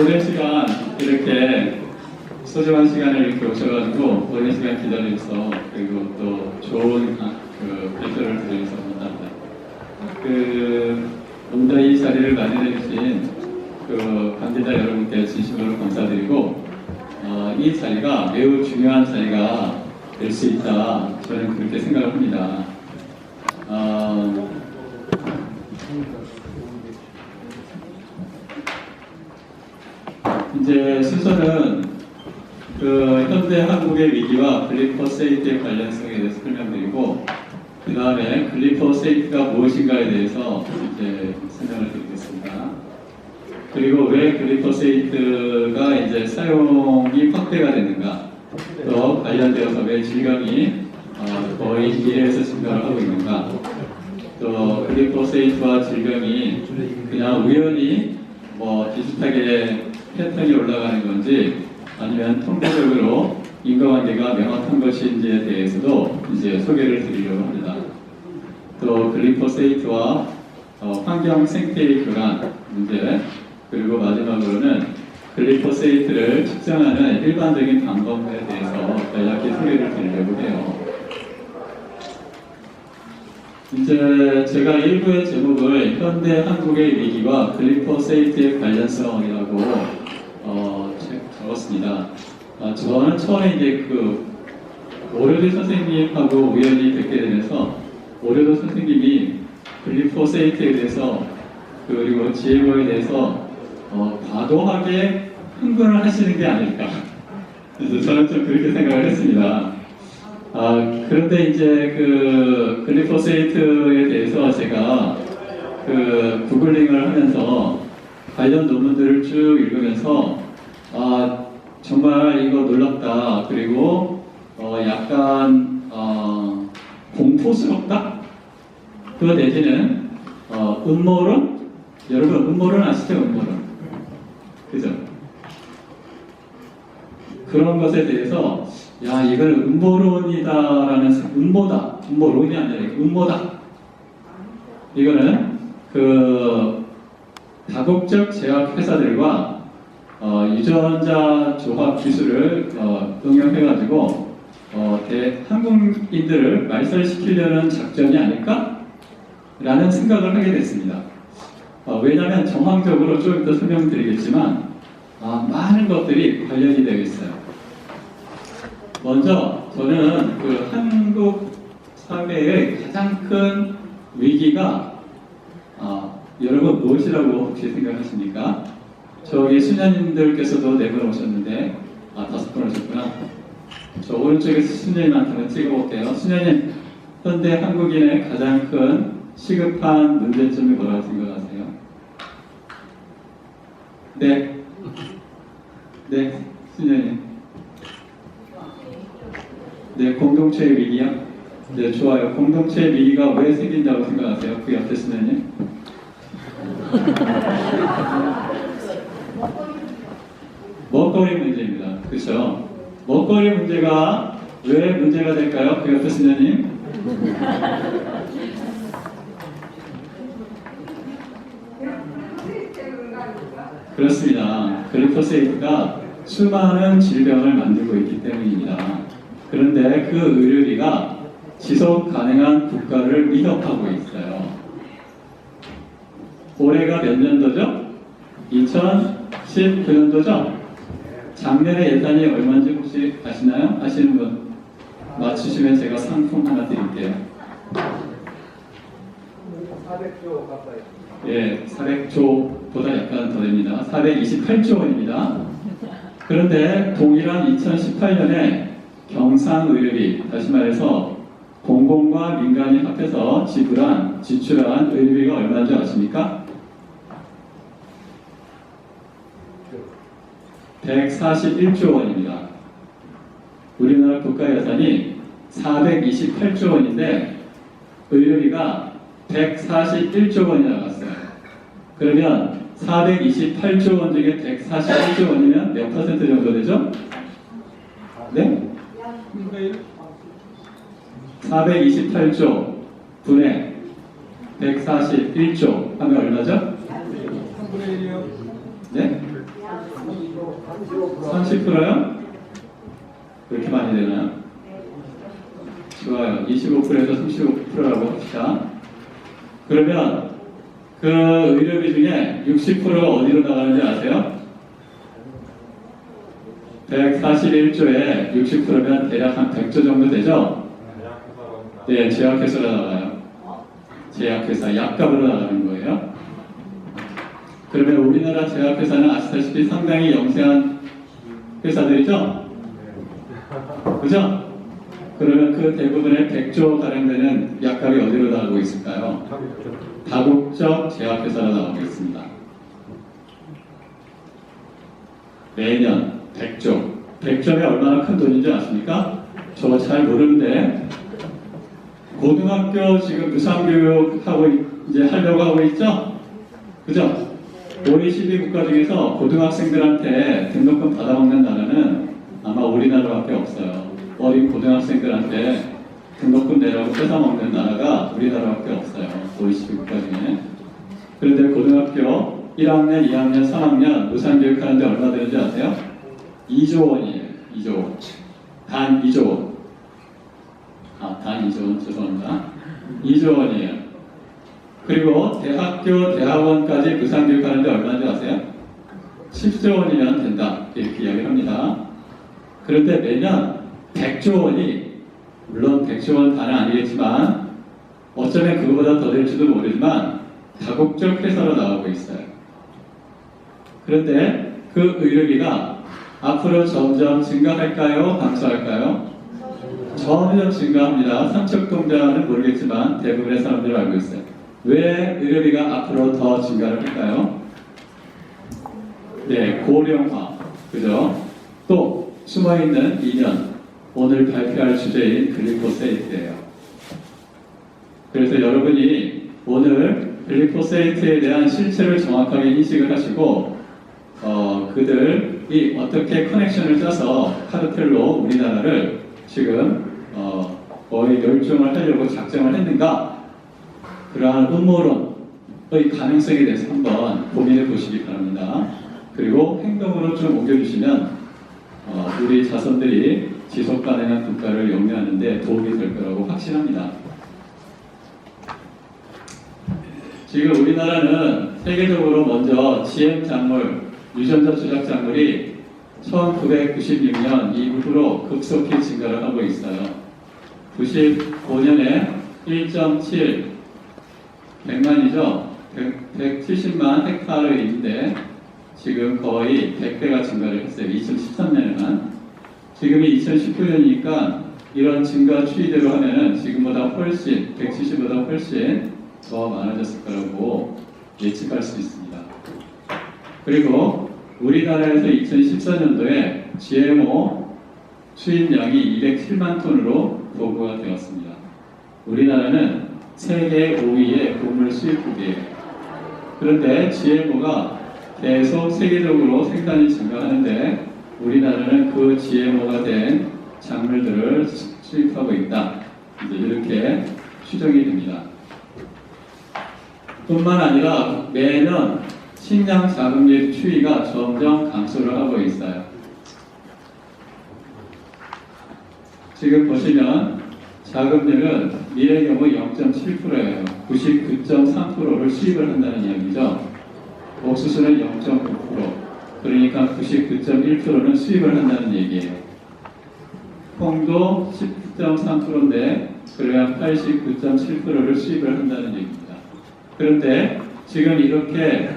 오랜 시간 이렇게 소중한 시간을 이렇게 오셔가지고 오랜 시간 기다려서 그리고 또 좋은 발표를 들으셔서 감사합니다. 오늘 이 자리를 마련해주신 관계자 여러분께 진심으로 감사드리고 이 자리가 매우 중요한 자리가 될 수 있다, 저는 그렇게 생각을 합니다. 이제 순서는 현대 한국의 위기와 글리포세이트의 관련성에 대해서 설명드리고, 그 다음에 글리포세이트가 무엇인가에 대해서 이제 설명을 드리겠습니다. 그리고 왜 글리포세이트가 이제 사용이 확대가 되는가, 또 관련되어서 왜 질병이 거의 1에서 증가를 하고 있는가, 또 글리포세이트와 질병이 그냥 우연히 비슷하게 패턴이 올라가는 건지 아니면 통계적으로 인과관계가 명확한 것인지에 대해서도 이제 소개를 드리려고 합니다. 또 글리포세이트와 환경 생태의 교란 문제, 그리고 마지막으로는 글리포세이트를 측정하는 일반적인 방법에 대해서 간략히 소개를 드리려고 해요. 이제 제가 일부의 제목을 현대 한국의 위기와 글리포세이트의 관련성이라고 적었습니다. 저는 처음에 이제 오려도 선생님하고 우연히 뵙게 되면서 오려도 선생님이 글리포세이트에 대해서 그리고 GMO에 대해서 과도하게 흥분을 하시는 게 아닐까. 그래서 저는 좀 그렇게 생각을 했습니다. 그런데 이제 글리포세이트에 대해서 제가 구글링을 하면서 관련 논문들을 쭉 읽으면서 정말 이거 놀랍다, 그리고 약간 공포스럽다, 그 내지는 음모론. 여러분 음모론 아시죠? 음모론, 그죠? 그런 것에 대해서 이거는 음모론이다라는, 음모론이 아니라 음모다. 이거는 다국적 제약 회사들과 유전자 조합 기술을 응용해가지고 한국인들을 말살시키려는 작전이 아닐까? 라는 생각을 하게 됐습니다. 왜냐하면 정황적으로 좀 이따 설명드리겠지만 많은 것들이 관련이 되어 있어요. 먼저 저는 한국 사회의 가장 큰 위기가 여러분 무엇이라고 혹시 생각하십니까? 저기 수녀님들께서도 4분 오셨는데 5분 오셨구나. 저 오른쪽에서 수녀님한테는 찍어볼게요. 수녀님, 현대 한국인의 가장 큰 시급한 문제점이 뭐라고 생각하세요? 네, 수녀님. 네, 공동체의 위기요? 네, 좋아요. 공동체의 위기가 왜 생긴다고 생각하세요? 그 옆에 수녀님? 먹거리 문제입니다. 그렇죠? 먹거리 문제가 왜 문제가 될까요? 그 옆에 수녀님? 그렇습니다. 글리포세이트가 수많은 질병을 만들고 있기 때문입니다. 그런데 그 의료비가 지속 가능한 국가를 위협하고 있어요. 올해가 몇 년도죠? 2019년도죠? 작년에 예산이 얼마인지 혹시 아시나요? 아시는 분? 맞추시면 제가 상품 하나 드릴게요. 400조 가까이. 예, 400조보다 약간 더 됩니다. 428조 원입니다. 그런데 동일한 2018년에 경상의료비, 다시 말해서 공공과 민간이 합해서 지출한 의료비가 얼마인지 아십니까? 141조 원입니다. 우리나라 국가 예산이 428조 원인데 의료비가 141조 원이 나갔어요. 그러면 428조 원 중에 141조 원이면 몇 퍼센트 정도 되죠? 네? 428조 분의 141조 하면 얼마죠? 3분의 1이요? 네? 30%요? 그렇게 많이 되나요? 좋아요. 25%에서 35%라고 합시다. 그러면 그 의료비 중에 60%가 어디로 나가는지 아세요? 141조에 60%면 대략 한 100조 정도 되죠? 네, 제약회사로 나가요. 제약회사, 약값으로 나가는 거예요. 그러면 우리나라 제약회사는 아시다시피 상당히 영세한 회사들이죠? 그죠? 그러면 그 대부분의 100조 가량 되는 약값이 어디로 나가고 있을까요? 다국적 제약회사로 나가고 있습니다. 매년 100조. 100조면 얼마나 큰 돈인지 아십니까? 저거 잘 모르는데 고등학교 지금 무상교육 이제 하려고 하고 있죠? 그죠? OECD 국가 중에서 고등학생들한테 등록금 받아먹는 나라는 아마 우리나라밖에 없어요. 어린 고등학생들한테 등록금 내라고 뺏어먹는 나라가 우리나라밖에 없어요. OECD 국가 중에. 그런데 고등학교 1학년, 2학년, 3학년 무상교육하는데 얼마 되는지 아세요? 2조 원이에요. 2조 원. 단 2조 원. 단 2조 원 죄송합니다. 2조 원이에요. 그리고 대학교, 대학원까지 무상교육하는데 얼마인지 아세요? 10조 원이면 된다. 이렇게 이야기를 합니다. 그런데 매년 100조 원이, 물론 100조 원 다는 아니겠지만 어쩌면 그거보다 더 될지도 모르지만 다국적 회사로 나오고 있어요. 그런데 그 의료비가 앞으로 점점 증가할까요? 감소할까요? 점점 증가합니다. 삼척동자는 모르겠지만 대부분의 사람들이 알고 있어요. 왜 의료비가 앞으로 더 증가를 할까요? 네, 고령화. 그죠? 또 숨어있는 2년. 오늘 발표할 주제인 글리포세이트예요. 그래서 여러분이 오늘 글리포세이트에 대한 실체를 정확하게 인식을 하시고 그들이 어떻게 커넥션을 짜서 카르텔로 우리나라를 지금 거의 멸종을 하려고 작정을 했는가, 그러한 음모론의 가능성에 대해서 한번 고민해 보시기 바랍니다. 그리고 행동으로 좀 옮겨주시면 우리 자손들이 지속 가능한 국가를 영위하는 데 도움이 될 거라고 확신합니다. 지금 우리나라는 세계적으로 먼저 GM 작물, 유전자 조작 작물이 1996년 이후로 급속히 증가를 하고 있어요. 95년에 1.7, 100만이죠. 170만 헥타르인데 지금 거의 100배가 증가를 했어요. 2013년에만. 지금이 2019년이니까 이런 증가 추이대로 하면은 지금보다 훨씬, 170보다 훨씬 더 많아졌을 거라고 예측할 수 있습니다. 그리고 우리나라에서 2014년도에 GMO 수입량이 207만 톤으로 보고가 되었습니다. 우리나라는 세계 5위의 곡물 수입국이에요. 그런데 GMO가 계속 세계적으로 생산이 증가하는데 우리나라는 그 GMO가 된 작물들을 수입하고 있다. 이제 이렇게 추정이 됩니다. 뿐만 아니라 매년 식량 자급률 추이가 점점 감소를 하고 있어요. 지금 보시면 자급률은 밀의 경우 0.7%예요. 99.3%를 수입을 한다는 이야기죠. 옥수수는 0.9%. 그러니까 99.1%는 수입을 한다는 얘기예요. 콩도 10.3%인데 그래야 89.7%를 수입을 한다는 얘기입니다. 그런데 지금 이렇게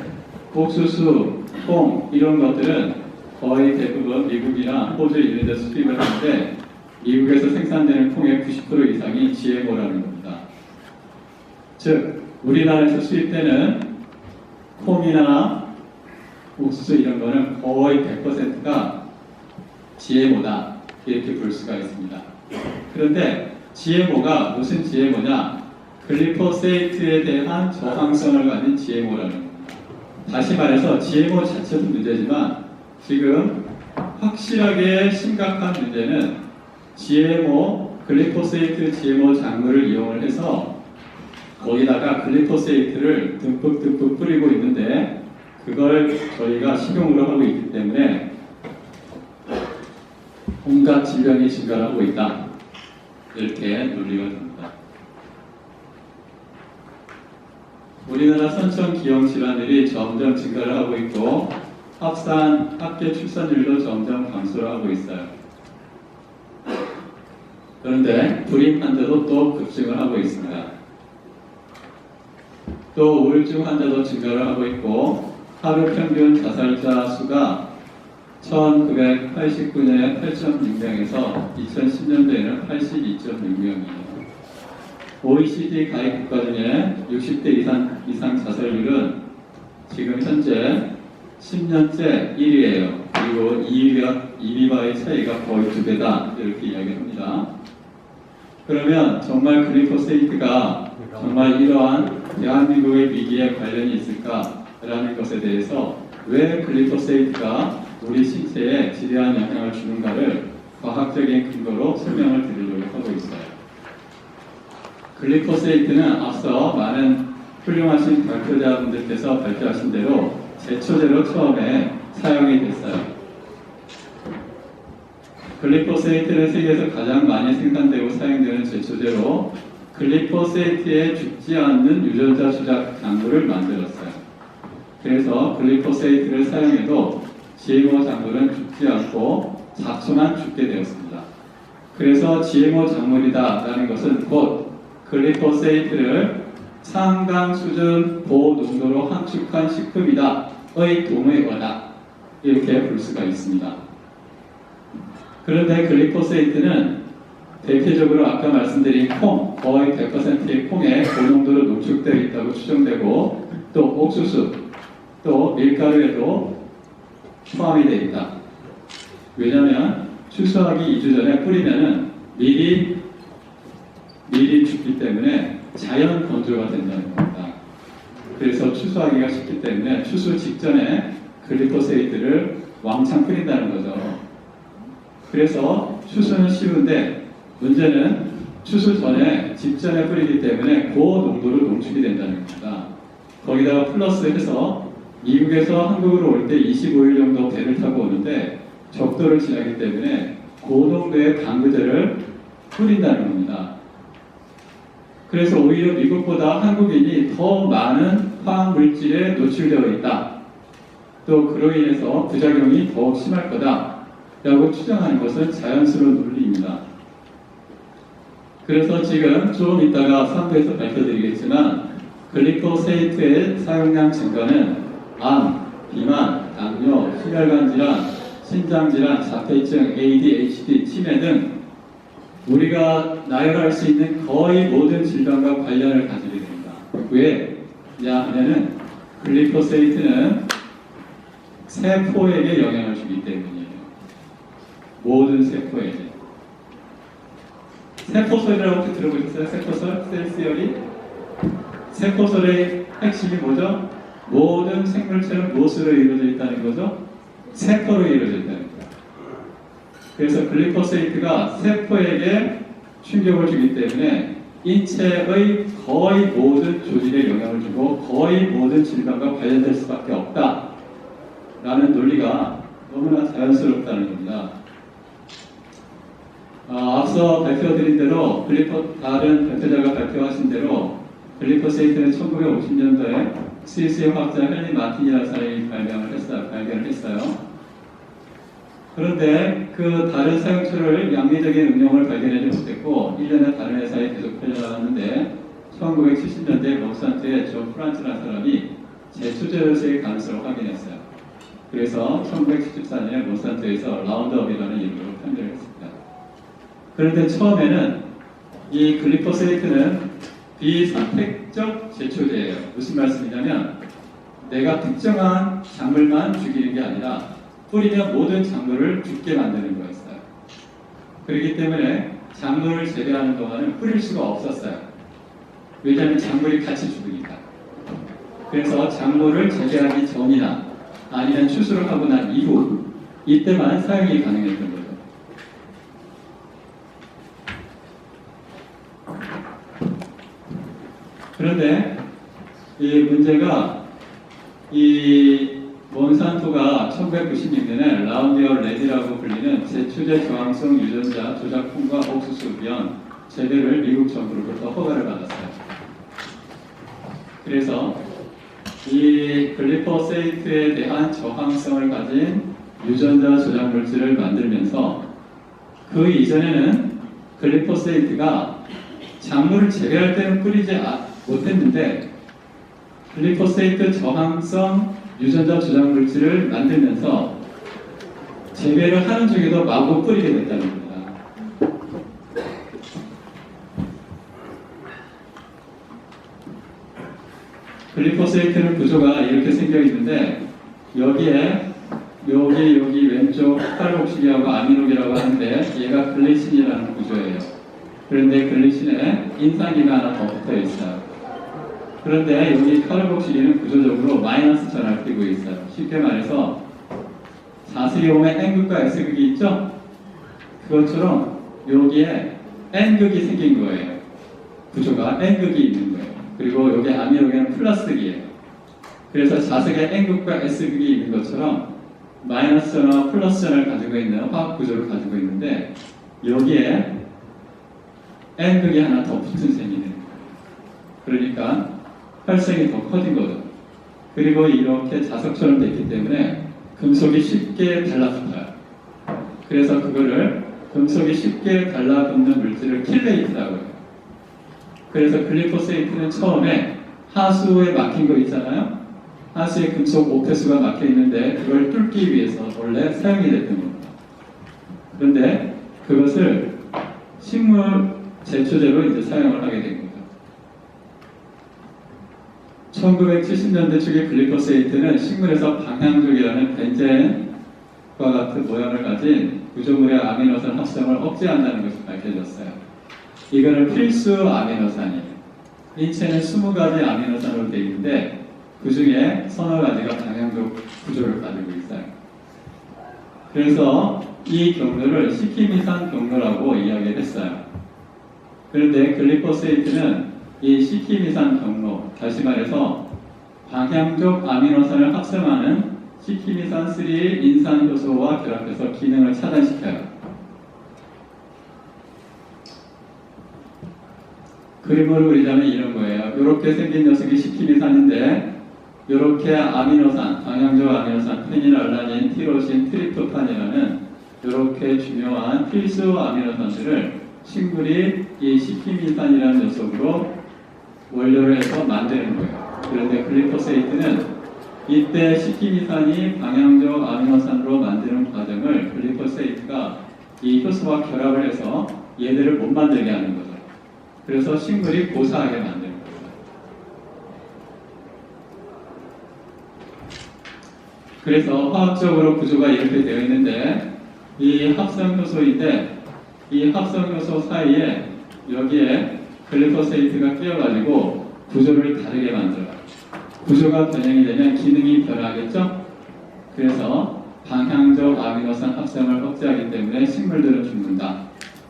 옥수수, 콩 이런 것들은 거의 대부분 미국이나 호주 이런 데서 수입을 하는데 미국에서 생산되는 콩의 90% 이상이 GMO라는 겁니다. 즉 우리나라에서 수입되는 콩이나 옥수수 이런 거는 거의 100%가 GMO다 이렇게 볼 수가 있습니다. 그런데 GMO가 무슨 GMO냐? 글리포세이트에 대한 저항성을 가진 GMO라는 겁니다. 다시 말해서 GMO 자체도 문제지만 지금 확실하게 심각한 문제는 GMO, 글리포세이트 GMO 작물을 이용을 해서 거기다가 글리포세이트를 듬뿍 뿌리고 있는데 그걸 저희가 식용으로 하고 있기 때문에 온갖 질병이 증가하고 있다. 이렇게 논리가 됩니다. 우리나라 선천 기형 질환들이 점점 증가를 하고 있고 합산 합계 출산율도 점점 감소를 하고 있어요. 그런데 불임 환자도 또 급증을 하고 있습니다. 또 우울증 환자도 증가를 하고 있고 하루 평균 자살자 수가 1989년에 8.6명에서 2010년도에는 82.6명이에요. OECD 가입 국가 중에 60대 이상 자살률은 지금 현재 10년째 1위예요. 그리고 2위와의 차이가 거의 2배다. 이렇게 이야기합니다. 그러면 정말 글리포세이트가 정말 이러한 대한민국의 위기에 관련이 있을까라는 것에 대해서 왜 글리포세이트가 우리 신체에 지대한 영향을 주는가를 과학적인 근거로 설명을 드리려고 하고 있어요. 글리포세이트는 앞서 많은 훌륭하신 발표자분들께서 발표하신 대로 제초제로 처음에 사용이 됐어요. 글리포세이트는 세계에서 가장 많이 생산되고 사용되는 제초제로 글리포세이트에 죽지 않는 유전자 조작 장구를 만들었어요. 그래서 글리포세이트를 사용해도 GMO 작물은 죽지 않고 잡초만 죽게 되었습니다. 그래서 GMO 작물이다라는 것은 곧 글리포세이트를 상당 수준 고농도로 함축한 식품이다의 동의어다. 이렇게 볼 수가 있습니다. 그런데 글리포세이트는 대표적으로 아까 말씀드린 콩, 거의 100%의 콩에 고농도로 농축되어 있다고 추정되고 또 옥수수, 또 밀가루에도 포함이 되어 있다. 왜냐하면 추수하기 2주 전에 뿌리면은 미리 죽기 때문에 자연 건조가 된다는 겁니다. 그래서 추수하기가 쉽기 때문에 추수 직전에 글리포세이트를 왕창 뿌린다는 거죠. 그래서 추수는 쉬운데 문제는 추수 전에 직전에 뿌리기 때문에 고농도로 농축이 된다는 겁니다. 거기다가 플러스해서 미국에서 한국으로 올 때 25일 정도 배를 타고 오는데 적도를 지나기 때문에 고농도의 방부제를 뿌린다는 겁니다. 그래서 오히려 미국보다 한국인이 더 많은 화학물질에 노출되어 있다. 또 그로 인해서 부작용이 더욱 심할 거다. 라고 추정하는 것은 자연스러운 논리입니다. 그래서 지금 좀 이따가 3부에서 밝혀드리겠지만 글리포세이트의 사용량 증가는 암, 비만, 당뇨, 심혈관 질환, 신장 질환, 자폐증, ADHD, 치매 등 우리가 나열할 수 있는 거의 모든 질병과 관련을 가지게 됩니다. 왜냐 하면은 글리포세이트는 세포에게 영향을 주기 때문이에요. 모든 세포에게. 세포설이라고 혹시 들어보셨어요? 세포설? 셀시어리? 세포설의 핵심이 뭐죠? 모든 생물체는 무엇으로 이루어져 있다는 거죠? 세포로 이루어져 있다는 거예요. 그래서 글리포세이트가 세포에게 충격을 주기 때문에 인체의 거의 모든 조직에 영향을 주고 거의 모든 질병과 관련될 수밖에 없다라는 논리가 너무나 자연스럽다는 겁니다. 앞서 발표드린 대로 다른 발표자가 발표하신 대로 글리포세이트는 1950년도에 스위스의 화학자 헨리 마틴이라는 사람이 발견을 했어요. 그런데 그 다른 사용처를 양리적인 응용을 발견하지 못했고 1년에 다른 회사에 계속 팔려나갔는데 1970년대 몬산토의 존 프란츠라는 사람이 제초제로서의 가능성을 확인했어요. 그래서 1974년에 몬산토에서 라운드업이라는 이름으로 판매를 했습니다. 그런데 처음에는 이 글리포세이트는 비선택적 제초제예요. 무슨 말씀이냐면 내가 특정한 작물만 죽이는 게 아니라 뿌리면 모든 작물을 죽게 만드는 거였어요. 그렇기 때문에 작물을 재배하는 동안은 뿌릴 수가 없었어요. 왜냐하면 작물이 같이 죽으니까. 그래서 작물을 재배하기 전이나 아니면 추수를 하고 난 이후 이때만 사용이 가능했던 거죠. 그런데 이 문제가 이 몬산토가 1996년에 라운디어 레디라고 불리는 제초제 저항성 유전자 조작품과 옥수수 비원 재배를 미국 정부로부터 허가를 받았어요. 그래서 이 글리포세이트에 대한 저항성을 가진 유전자 조작 물질을 만들면서 그 이전에는 글리포세이트가 작물을 재배할 때는 뿌리지 못했는데 글리포세이트 저항성 유전자 조작 물질을 만들면서 재배를 하는 중에도 마구 뿌리게 됐다는 겁니다. 글리포세이트는 구조가 이렇게 생겨 있는데 여기에 여기 왼쪽 팔복식이하고 아미노기라고 하는데 얘가 글리신이라는 구조예요. 그런데 글리신에 인산기가 하나 더 붙어 있어요. 그런데 여기 칼복식이는 구조적으로 마이너스 전을 띄고 있어요. 쉽게 말해서 자세히 보면 N극과 S극이 있죠? 그것처럼 여기에 N극이 생긴 거예요. 구조가 N극이 있는 거예요. 그리고 여기 아미노기는 플러스극이에요. 그래서 자석에 N극과 S극이 있는 것처럼 마이너스 전과 플러스 전을 가지고 있는 화학 구조를 가지고 있는데 여기에 N극이 하나 더 붙은 셈이 되는 거예요. 그러니까 활성이 더 커진 거죠. 그리고 이렇게 자석처럼 됐기 때문에 금속이 쉽게 달라붙어요. 그래서 그거를 금속이 쉽게 달라붙는 물질을 킬레이트라고 해요. 그래서 글리포세이트는 처음에 하수에 막힌 거 있잖아요. 하수에 금속 옥태수가 막혀 있는데 그걸 뚫기 위해서 원래 사용이 됐던 겁니다. 그런데 그것을 식물 제초제로 이제 사용을 하게 된 거죠. 1970년대 초기 글리포세이트는 식물에서 방향족이라는 벤젠과 같은 모양을 가진 구조물의 아미노산 합성을 억제한다는 것이 밝혀졌어요. 이거는 필수 아미노산이에요. 인체는 20가지 아미노산으로 되어 있는데 그 중에 서너 가지가 방향족 구조를 가지고 있어요. 그래서 이 경로를 시키미산 경로라고 이야기를 했어요. 그런데 글리포세이트는 이 시키미산 경로, 다시 말해서 방향족 아미노산을 합성하는 시키미산 3 인산 효소와 결합해서 기능을 차단시켜요. 그림으로 그리자면 이런 거예요. 이렇게 생긴 녀석이 시키미산인데 이렇게 아미노산, 방향족 아미노산, 페닐알라닌, 티로신, 트립토판이라는 이렇게 중요한 필수 아미노산들을 식물이 이 시키미산이라는 녀석으로 원료를 해서 만드는 거예요. 그런데 글리포세이트는 이때 시키미산이 방향족 아미노산으로 만드는 과정을 글리포세이트가 이 효소와 결합을 해서 얘들을 못 만들게 하는 거죠. 그래서 식물이 고사하게 만드는 거예요. 그래서 화학적으로 구조가 이렇게 되어 있는데 이 합성효소인데 이 합성효소 사이에 여기에 글리포세이트가 끼어가지고 구조를 다르게 만들어요. 구조가 변형이 되면 기능이 변하겠죠? 그래서 방향족 아미노산 합성을 억제하기 때문에 식물들은 죽는다.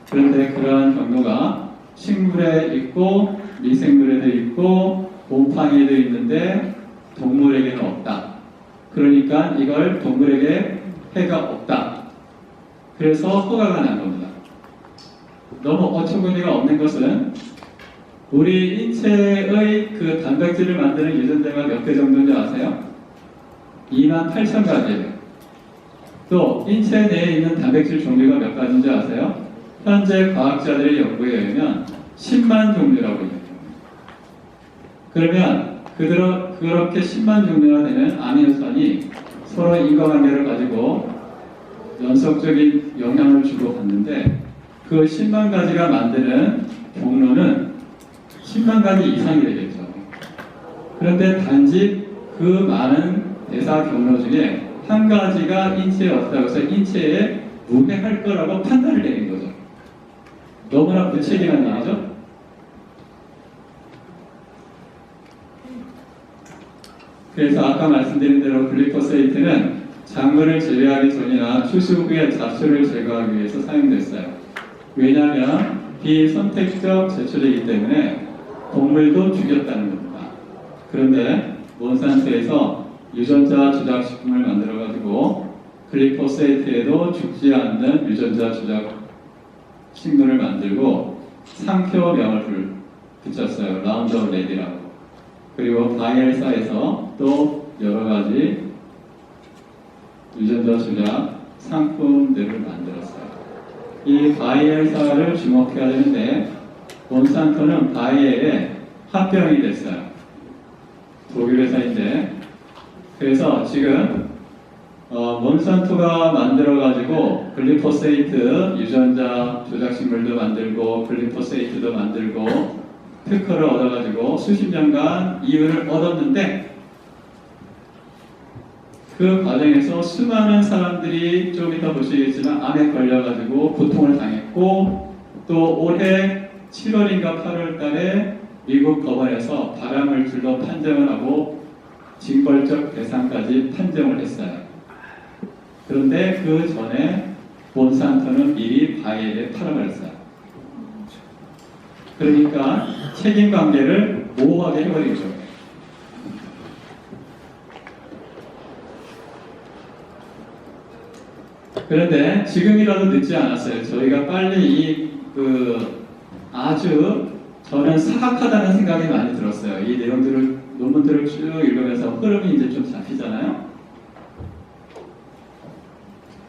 그런데 그러한 경로가 식물에 있고 미생물에도 있고 곰팡이에도 있는데 동물에게는 없다. 그러니까 이걸 동물에게 해가 없다. 그래서 허가가 난 겁니다. 너무 어처구니가 없는 것은 우리 인체의 그 단백질을 만드는 유전자가 몇 개 정도인지 아세요? 28,000가지예요. 또 인체 내에 있는 단백질 종류가 몇 가지인지 아세요? 현재 과학자들의 연구에 의하면 10만 종류라고 얘기합니다. 그러면 그렇게 10만 종류가 되는 아미노산이 서로 인과관계를 가지고 연속적인 영향을 주고받는데 그 10만 가지가 만드는 경로는 10만 가지 이상이 되겠죠. 그런데 단지 그 많은 대사 경로 중에 한 가지가 인체에 없다고 해서 인체에 무해할 거라고 판단을 내린 거죠. 너무나 무책임한 일이죠. 그래서 아까 말씀드린 대로 글리포세이트는 작물을 재배하기 전이나 추수 후에 잡초를 제거하기 위해서 사용됐어요. 왜냐하면 비선택적 제초제이기 때문에 동물도 죽였다는 겁니다. 그런데 몬산토에서 유전자 조작 식품을 만들어 가지고 글리포세이트에도 죽지 않는 유전자 조작 식물을 만들고 상표명을 붙였어요. 라운드업 레디라고. 그리고 바이엘사에서 또 여러 가지 유전자 조작 상품들을 만들었어요. 이 바이엘사를 주목해야 되는데 몬산토는 바이엘의 합병이 됐어요. 독일 회사인데 그래서 지금 몬산토가 만들어가지고 글리포세이트 유전자 조작식물도 만들고 글리포세이트도 만들고 특허를 얻어가지고 수십 년간 이윤을 얻었는데 그 과정에서 수많은 사람들이 좀 이따 보시겠지만 암에 걸려가지고 고통을 당했고 또 올해 7월인가 8월 달에 미국 법원에서 바람을 둘러 판정을 하고 징벌적 배상까지 판정을 했어요. 그런데 그 전에 몬산토는 미리 바이엘에 팔아버렸어요. 그러니까 책임 관계를 모호하게 해버리죠. 그런데 지금이라도 늦지 않았어요. 저희가 빨리 아주 저는 사악하다는 생각이 많이 들었어요. 이 내용들을 논문들을 쭉 읽으면서 흐름이 이제 좀 잡히잖아요.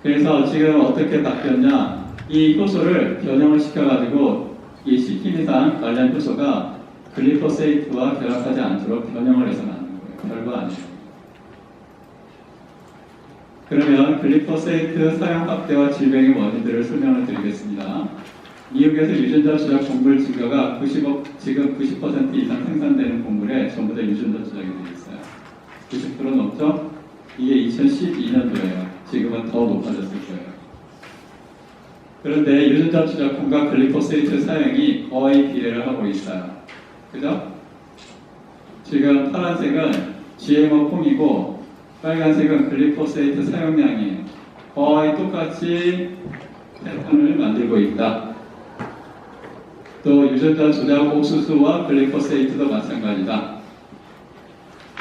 그래서 지금 어떻게 바뀌었냐? 이 효소를 변형을 시켜가지고 이 시키니산 관련 효소가 글리포세이트와 결합하지 않도록 변형을 해서 만든 거예요. 별거 아니에요. 그러면 글리포세이트 사용 확대와 질병의 원인들을 설명을 드리겠습니다. 미국에서 유전자 조작 곡물 증가가 지금 90% 이상 생산되는 곡물에 전부 다 유전자 조작이 되어 있어요. 90% 넘죠? 이게 2012년도예요. 지금은 더 높아졌을 거예요. 그런데 유전자 조작품과 글리포세이트 사용이 거의 비례를 하고 있어요. 그죠? 지금 파란색은 GMO 콩이고 빨간색은 글리포세이트 사용량이에요. 거의 똑같이 패턴을 만들고 있다. 또 유전자 조작 옥수수와 글리포세이트도 마찬가지다.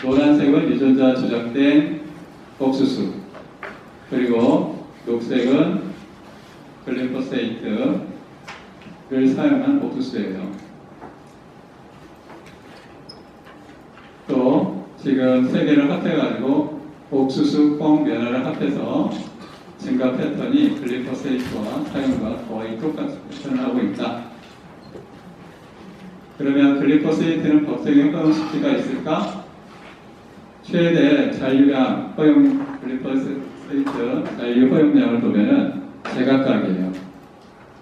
노란색은 유전자 조작된 옥수수, 그리고 녹색은 글리포세이트를 사용한 옥수수예요. 또 지금 세 개를 합해가지고 옥수수, 콩, 면화를 합해서 증가 패턴이 글리포세이트와 사용과 거의 똑같은 패턴을 하고 있다. 그러면 글리포세이트는 법적인 허용시키가 있을까? 최대 잔류량 허용 글리포세이트 잔류 허용량을 보면은 제각각이에요.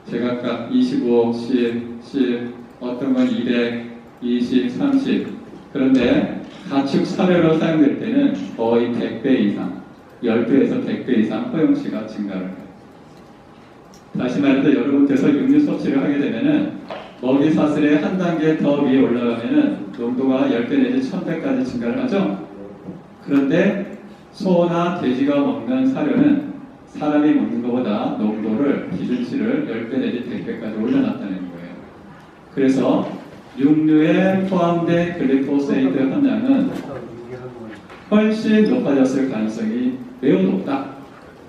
제각각 25억, 10, 어떤 건 200, 20, 30. 그런데 가축 사료로 사용될 때는 거의 100배 이상, 10배에서 100배 이상 허용치가 증가를 해요. 다시 말해서 여러분께서 육류 섭취를 하게 되면은 먹이 사슬의 한 단계 더 위에 올라가면은 농도가 10배 내지 1000배까지 증가를 하죠. 그런데 소나 돼지가 먹는 사료는 사람이 먹는 것보다 농도를 기준치를 10배 내지 100배까지 올려놨다는 거예요. 그래서 육류에 포함된 글리포세이트 함량은 훨씬 높아졌을 가능성이 매우 높다.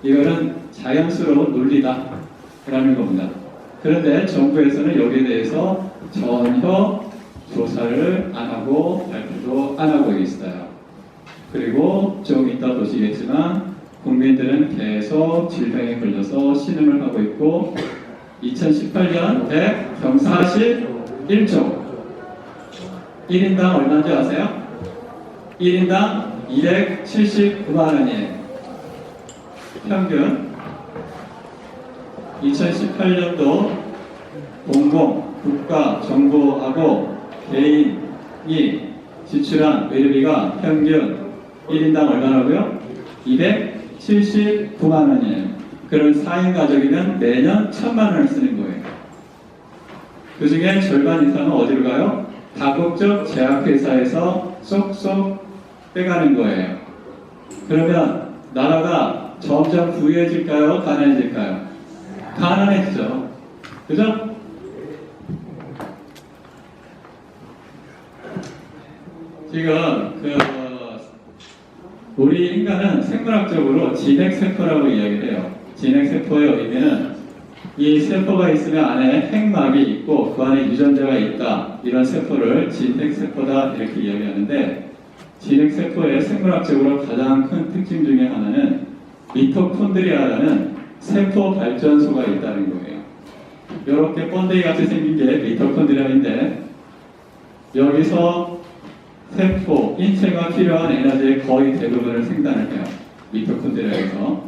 이거는 자연스러운 논리다 라는 겁니다. 그런데 정부에서는 여기에 대해서 전혀 조사를 안 하고 발표도 안 하고 있어요. 그리고 좀 이따 보시겠지만 국민들은 계속 질병에 걸려서 신음을 하고 있고 2018년 141조 1인당 얼마인지 아세요? 1인당 279만 원이에요. 평균 2018년도 공공, 국가, 정부하고 개인이 지출한 의료비가 평균 1인당 얼마라고요? 279만 원이에요. 그럼 4인 가족이면 매년 1000만 원을 쓰는 거예요. 그 중에 절반 이상은 어디로 가요? 다국적 제약회사에서 쏙쏙 빼가는 거예요. 그러면 나라가 점점 부유해질까요? 가난해질까요? 가난해지죠. 그죠? 지금 우리 인간은 생물학적으로 진핵세포라고 이야기를 해요. 진핵세포의 의미는 이 세포가 있으면 안에 핵막이 있고 그 안에 유전자가 있다. 이런 세포를 진핵세포다 이렇게 이야기하는데 진핵세포의 생물학적으로 가장 큰 특징 중에 하나는 미토콘드리아라는 세포 발전소가 있다는 거예요. 이렇게 번데기 같이 생긴 게 미토콘드리아인데 여기서 세포, 인체가 필요한 에너지의 거의 대부분을 생산을 해요. 미토콘드리아에서.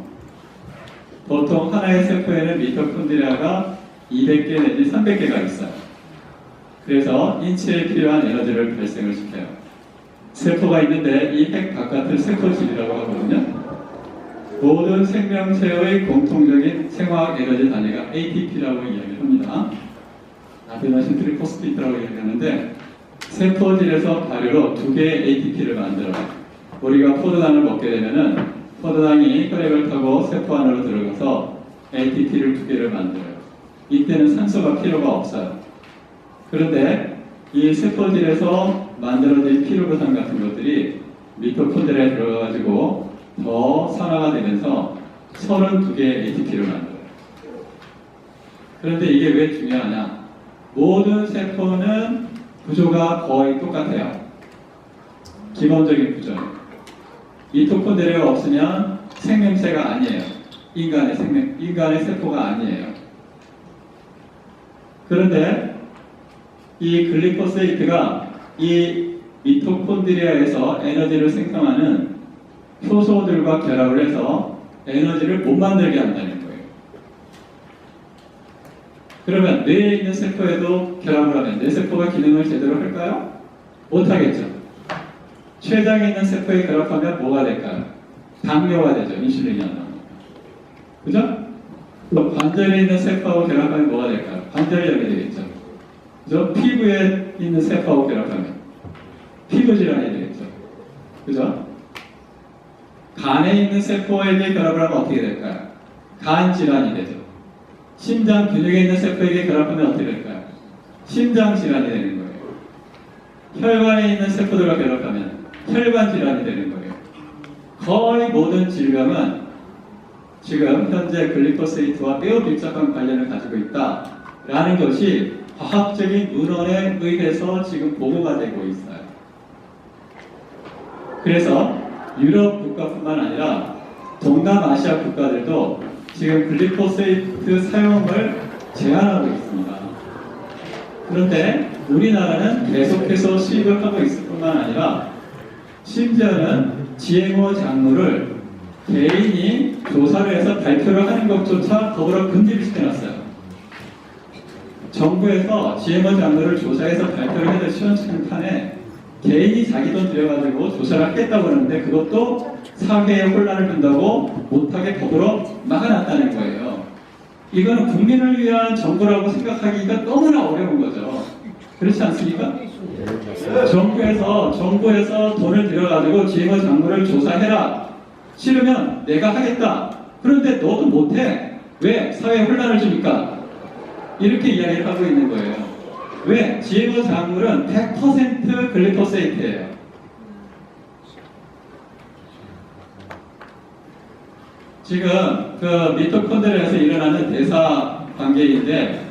보통 하나의 세포에는 미토콘드리아가 200개 내지 300개가 있어요. 그래서 인체에 필요한 에너지를 발생을 시켜요. 세포가 있는데 이 핵 바깥을 세포질이라고 하거든요. 모든 생명체의 공통적인 생화학 에너지 단위가 ATP라고 이야기를 합니다. 아데노신 트리포스피트라고 이야기하는데 세포질에서 발효로 2개의 ATP를 만들어요. 우리가 포도당을 먹게 되면은 포도당이 혈액을 타고 세포 안으로 들어가서 ATP를 2개를 만들어요. 이때는 산소가 필요가 없어요. 그런데 이 세포질에서 만들어진 피루부산 같은 것들이 미토콘드리아에 들어가가지고 더 산화가 되면서 32개의 ATP를 만들어요. 그런데 이게 왜 중요하냐? 모든 세포는 구조가 거의 똑같아요. 기본적인 구조. 미토콘드리아가 없으면 생명체가 아니에요. 인간의 세포가 아니에요. 그런데 이 글리코세이트가 이 미토콘드리아에서 에너지를 생성하는 효소들과 결합을 해서 에너지를 못 만들게 한다는 거예요. 그러면 뇌에 있는 세포에도 결합을 하면 뇌 세포가 기능을 제대로 할까요? 못하겠죠. 췌장에 있는 세포에 결합하면 뭐가 될까요? 당뇨가 되죠. 인슐린이 안 나오니까. 그죠? 또 관절에 있는 세포하고 결합하면 뭐가 될까요? 관절염이 되겠죠. 그죠? 피부에 있는 세포하고 결합하면 피부 질환이 되겠죠. 그죠? 간에 있는 세포에게 결합을 하면 어떻게 될까요? 간 질환이 되죠. 심장 근육에 있는 세포에게 결합하면 어떻게 될까요? 심장 질환이 되는 거예요. 혈관에 있는 세포들과 결합하면 혈관 질환이 되는 거예요. 거의 모든 질병은 지금 현재 글리코세이트와 매우 밀접한 관련을 가지고 있다라는 것이 과학적인 문헌에 의해서 지금 보고가 되고 있어요. 그래서 유럽 국가뿐만 아니라 동남아시아 국가들도 지금 글리코세이트 사용을 제한하고 있습니다. 그런데 우리나라는 계속해서 수입을 하고 있을 뿐만 아니라 심지어는 GMO 작물을 개인이 조사를 해서 발표를 하는 것조차 더불어 금지를 시켜놨어요. 정부에서 GMO 작물을 조사해서 발표를 해서 시원찮판에 개인이 자기 돈 들여가지고 조사를 하겠다고 하는데 그것도 사회에 혼란을 준다고 못하게 법으로 막아놨다는 거예요. 이거는 국민을 위한 정부라고 생각하기가 너무나 어려운 거죠. 그렇지 않습니까? 정부에서 돈을 들여가지고 GMO 작물을 조사해라. 싫으면 내가 하겠다. 그런데 너도 못해. 왜? 사회에 혼란을 주니까. 이렇게 이야기를 하고 있는 거예요. 왜? GMO 작물은 100% 글리코세이트예요. 지금 그 미토콘드리아에서 일어나는 대사 관계인데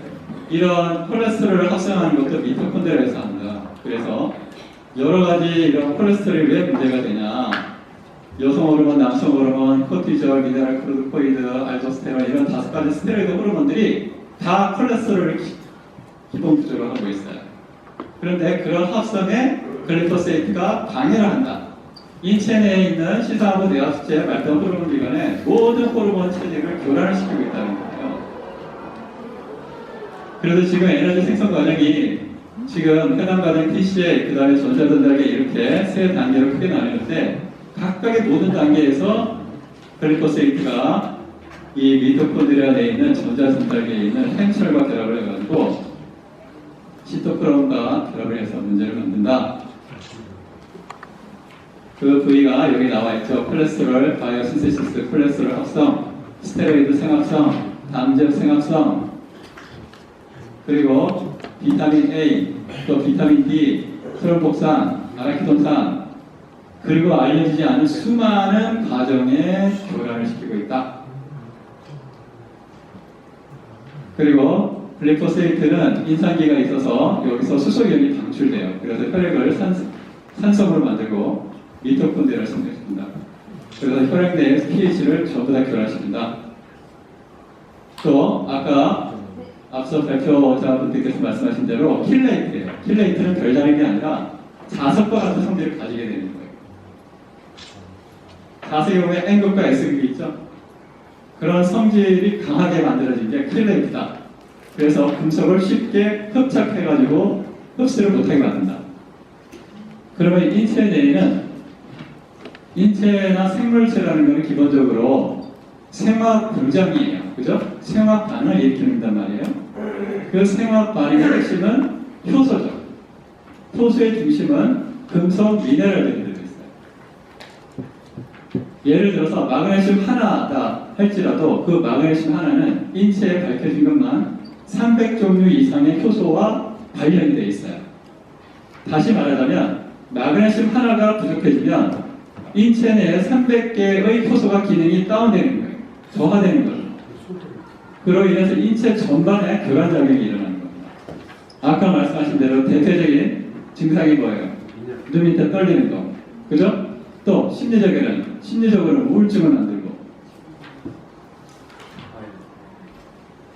이런 콜레스테롤을 합성하는 것도 미토콘드리아에서 합니다. 그래서 여러 가지 이런 콜레스테롤이 왜 문제가 되냐? 여성 호르몬, 남성 호르몬, 코티졸, 미네랄 클로로코이드, 알도스테론 이런 5가지 스테로이드 호르몬들이 다 콜레스테롤을 기본 구조로 하고 있어요. 그런데 그런 합성에 글리코세이트가 방해를 한다. 인체 내에 있는 시사하고 뇌하수체 발동 호르몬 기관에 모든 호르몬 체질을 교란을 시키고 있다는 거예요. 그래서 지금 에너지 생성 과정이 지금 해당 과정 TCA, 그 다음에 전자전달계 이렇게 세 단계로 크게 나뉘는데 각각의 모든 단계에서 글리코세이트가 이 미토콘드리아 내에 있는 전자전달계에 있는 핵철과 결합을 해가지고 시토크롬과 결합을 해서 문제를 만든다. 그 부위가 여기 나와 있죠. 콜레스테롤, 바이오신세시스, 콜레스테롤 합성, 스테로이드 생합성, 담즙 생합성, 그리고 비타민 A, 또 비타민 D, 트롬복산, 아라키돈산, 그리고 알려지지 않은 수많은 과정에 교란을 시키고 있다. 그리고 글리포세이트는 인산기가 있어서 여기서 수소연이 방출돼요. 그래서 혈액을 산성으로 만들고 미토콘드리아를 생성시킨다. 그래서 혈액 내의 pH를 전부 다 교란시킨다. 또 아까 앞서 발표자분들께서 말씀하신 대로 킬레이트예요. 킬레이트는 별다른 게 아니라 자석과 같은 성질을 가지게 되는 거예요. 자석의 경우에 N극과 S극이 있죠. 그런 성질이 강하게 만들어진 게 킬레이트다. 그래서 금속을 쉽게 흡착해가지고 흡수를 못하게 만든다. 그러면 인체 내에는 인체나 생물체라는 것은 기본적으로 생화 공장이에요. 그죠? 생화 반응을 일으킨단 말이에요. 그 생화 반응의 핵심은 효소죠. 효소의 중심은 금속 미네랄들이 들어있어요. 예를 들어서 마그네슘 하나다 할지라도 그 마그네슘 하나는 인체에 밝혀진 것만 300종류 이상의 효소와 관련이 되어 있어요. 다시 말하자면 마그네슘 하나가 부족해지면 인체 내에 300개의 효소가 기능이 다운되는 거예요. 저하되는 거죠. 그로 인해서 인체 전반에 교란작용이 일어나는 겁니다. 아까 말씀하신 대로 대표적인 증상이 뭐예요? 눈 밑에 떨리는 거. 그죠? 또 심리적으로는 우울증을 만들고.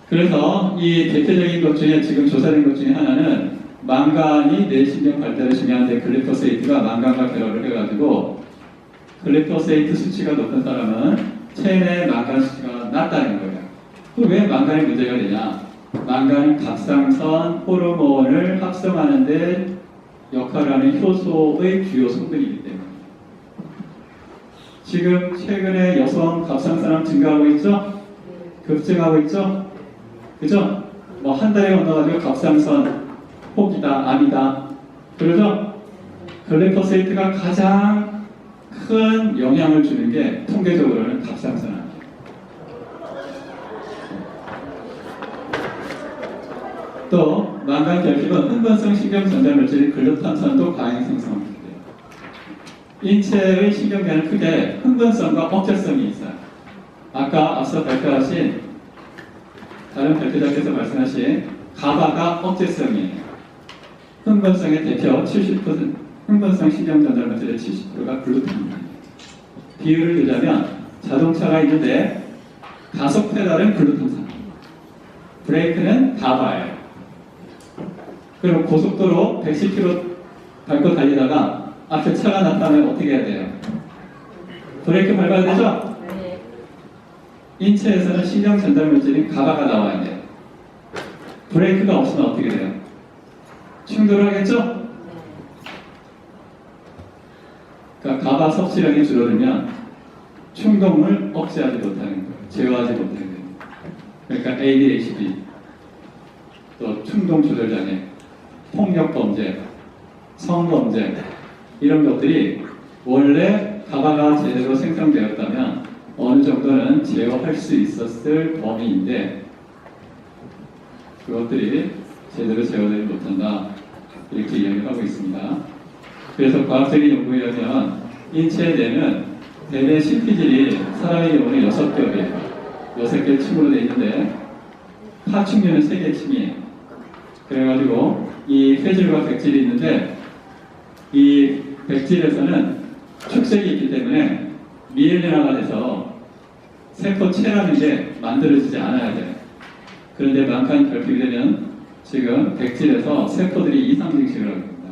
그래서 이 대표적인 것 중에 지금 조사된 것 중에 하나는 망간이 뇌신경 발달에 중요한데 글리포세이트가 망간과 결합을 해가지고 글리포세이트 수치가 높은 사람은 체내 망간 수치가 낮다는 거예요. 왜 망간이 문제가 되냐? 망간은 갑상선 호르몬을 합성하는 데 역할을 하는 효소의 주요 성분이기 때문에 지금 최근에 여성 갑상선암 증가하고 있죠? 급증하고 있죠? 그죠? 뭐 한 달에 건너가지고 갑상선 혹이다, 암이다. 그러죠? 글리포세이트가 가장 큰 영향을 주는 게 통계적으로는 갑상선암. 또 망간 결핍은 흥분성 신경전달물질인 글루탐산도 과잉 생성합니다. 인체의 신경계는 크게 흥분성과 억제성이 있어요. 아까 앞서 발표하신 다른 발표자께서 말씀하신 가바가 억제성이에요. 흥분성의 대표 70%, 흥분성 신경전달물질의 70%가 글루탐입니다. 비율을 들자면 자동차가 있는데 가속 페달은 글루탐산, 브레이크는 가바예요. 그럼 고속도로 110km 밟고 달리다가 앞에 차가 나타나면 어떻게 해야 돼요? 브레이크 밟아야 되죠? 네. 인체에서는 신경 전달물질인 가바가 나와야 돼요. 브레이크가 없으면 어떻게 돼요? 충돌을 하겠죠? 그러니까 가바 섭취량이 줄어들면 충동을 억제하지 못하는 거예요. 제어하지 못하는 거예요. 그러니까 ADHD, 또 충동 조절 장애, 폭력 범죄, 성범죄 이런 것들이 원래 가바가 제대로 생성되었다면 어느 정도는 제어할 수 있었을 범위인데 그것들이 제대로 제어되지 못한다 이렇게 이야기를 하고 있습니다. 그래서 과학적인 연구에 의하면 인체 내는 대뇌 심피질이 사람의 경우는 6겹이에요. 6개 층으로 되어 있는데 하층류는 3개 층이에요. 그래가지고 이 폐질과 백질이 있는데 이 백질에서는 축색이 있기 때문에 미엘린화가 돼서 세포체라는 게 만들어지지 않아야 돼요. 그런데 망간이 결핍이 되면 지금 백질에서 세포들이 이상 증식을 하게 됩니다.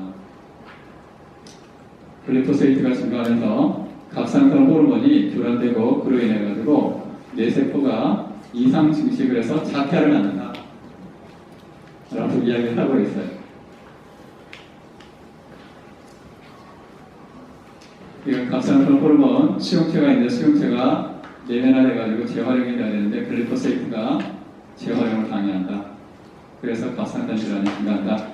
글리포세이트가 증가하면서 갑상선 호르몬이 교란되고 그로 인해 가지고 뇌세포가 이상 증식을 해서 자폐를 낳는다 라고 이야기를 하고 있어요. 이건 갑상선 호르몬 수용체가 있는데 수용체가 내면화돼가지고 재활용이 돼야 되는데 글리포세이트가 재활용을 방해한다. 그래서 갑상선 질환이 증가한다.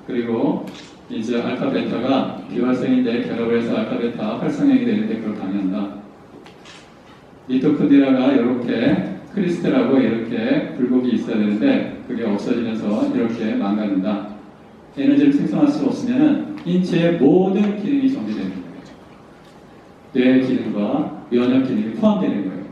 그리고 이제 알파 베타가 비활성인데 결합을 해서 알파 베타 활성형이 되는데 그걸 방해한다. 미토콘드리아가 이렇게 크리스탈하고 이렇게 굴곡이 있어야 되는데 그게 없어지면서 이렇게 망가진다. 에너지를 생성할 수 없으면 인체의 모든 기능이 정지되는 거예요. 뇌 기능과 면역 기능이 포함되는 거예요.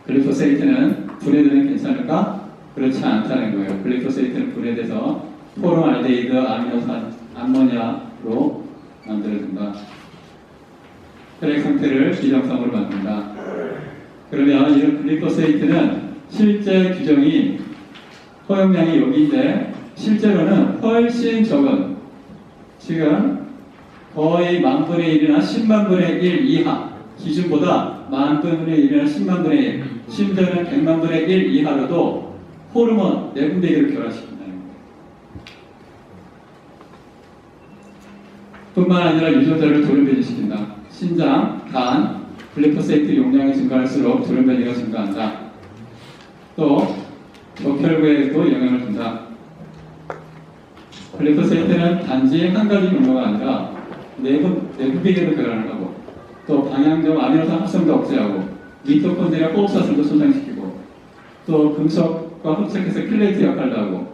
글리포세이트는 분해되면 괜찮을까? 그렇지 않다는 거예요. 글리포세이트는 분해돼서 포름알데히드 아미노산 암모니아로 만들어준다. 혈액 상태를 비정상으로 만든다. 그러면 이런 글리포세이트는 실제 규정이 허용량이 여기인데 실제로는 훨씬 적은, 지금 거의 10,000분의 1이나 100,000분의 1 이하, 기준보다 10,000분의 1이나 100,000분의 1, 심지어는 100,000분의 1 이하로도 호르몬 내분비계를 결합시킨다는 거예요. 뿐만 아니라 유전자를 돌연변이시킨다. 신장, 간, 글리포세이트 용량이 증가할수록 돌연변이가 증가한다. 또 적혈구에도 영향을 준다. 글리포세이트는 단지 한 가지 용도가 아니라 내분비계도 교란을 하고, 또 방향적 아미노산 합성도 억제하고, 미토콘드리아 호흡사슬도 손상시키고, 또 금속과 흡착해서 킬레이트 역할도 하고,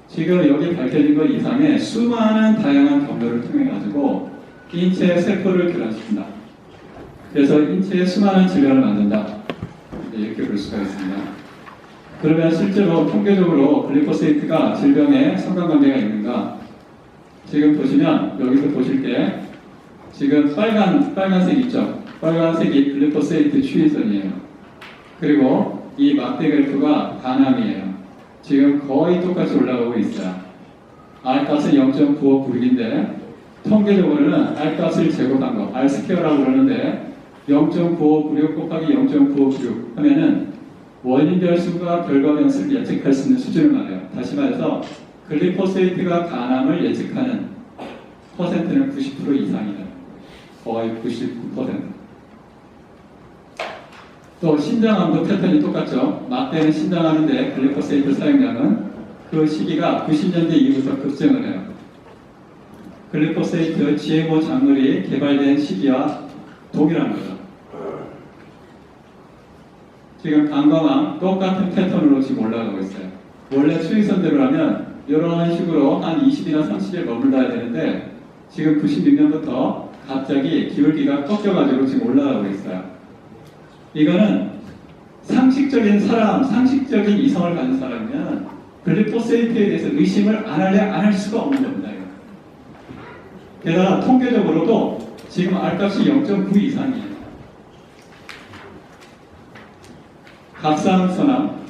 지금 여기 밝혀진 것 이상의 수많은 다양한 경로를 통해 가지고 인체의 세포를 교란시킨다. 그래서 인체의 수많은 질병을 만든다. 이렇게 볼 수가 있습니다. 그러면 실제로 통계적으로 글리포세이트가 질병에 상관관계가 있는가? 지금 보시면 여기서 보실 때 지금 빨간색 있죠? 빨간색이 글리포세이트 추이선이에요. 그리고 이 막대 그래프가 간암이에요. 지금 거의 똑같이 올라가고 있어요. R값은 0.9596인데 통계적으로는 R값을 제곱한 거, R스퀘어라고 그러는데 0.9596 곱하기 0.9596 하면은 원인별 수가 결과명수를 예측할 수 있는 수준을 말해요. 다시 말해서 글리포세이트가 간암을 예측하는 퍼센트는 90% 이상이다. 거의 99%. 또 신장암도 패턴이 똑같죠. 막대는 신장암인데 글리포세이트 사용량은 그 시기가 90년대 이후부터 급증을 해요. 글리포세이트 GMO 작물이 개발된 시기와 동일한 거죠. 지금 방광암 똑같은 패턴으로 지금 올라가고 있어요. 원래 추이선대로라면 이런 식으로 한 20이나 30일 머물러야 되는데 지금 96년부터 갑자기 기울기가 꺾여가지고 지금 올라가고 있어요. 이거는 상식적인 사람, 상식적인 이성을 가진 사람이면 글리포세이트에 대해서 의심을 안 할 수가 없는 겁니다. 이거. 게다가 통계적으로도 지금 R값이 0.9 이상이에요. 갑상선암